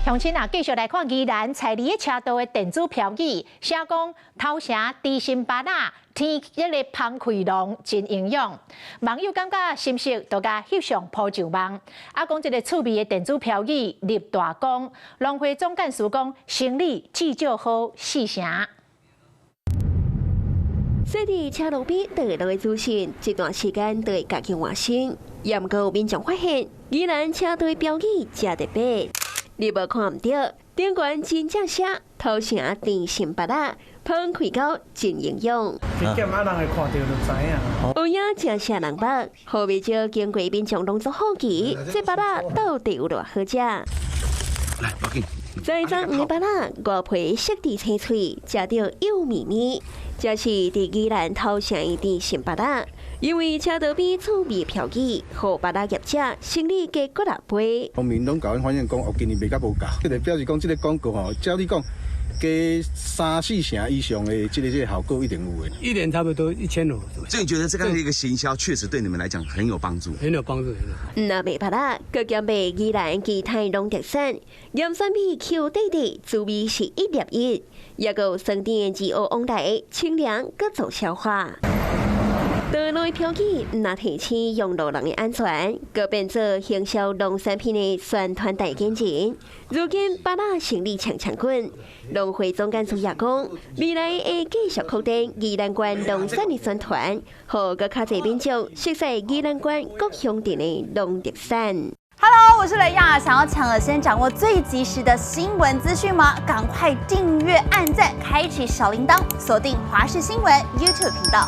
乡亲啊，继续来看宜兰菜梨车道的电子标语，写讲头城低心巴拉天一个芳开龙真营养，网友感觉心息都甲翕相铺上网。啊，讲这个趣味的电子标语立大功，农会总干事讲生理至少好4成。细伫车路边倒来的资讯，这段时间都会加紧完成。也毋过有民众发现，宜兰车道标语真特别。你无看唔到，顶悬真正写头城甜心巴拉，芳开到真营养。这点啊，人会看到就知影。有影真写人目，好未少经过民众拢做好奇，这巴拉到底有偌好食？来，报警。再张黄巴拉，外皮色地青脆，食到又绵绵。这是伫宜兰头城的甜心巴拉，因为车道边趣味标语，互巴拉业者生理加过6倍。农民拢甲阮反映讲，今年卖甲无够。这个表示讲，这个广告吼，照你讲，加3、4成以上的这个效果一定有的。一年差不多1500。所以你觉得这样的一个行销，确实对你们来讲很有帮助？很有帮助。那卖巴拉，各兼卖宜兰其他农特产，盐酸味 Q 弟弟，滋味是1粒1，也有酸甜滋欧往来，清凉各种消化。道路标语若提醒用路人的安全，佮变做行销农产品的宣传大见证。如今巴拉生理强滚，农会总干事也讲，未来会继续扩大宜兰县农产的宣传，互佮较侪民众熟悉宜兰县各乡镇的农特产。Hello， 我是雷亚。想要抢先掌握最及时的新闻资讯吗？赶快订阅、按赞、开启小铃铛，锁定华视新闻 YouTube 频道。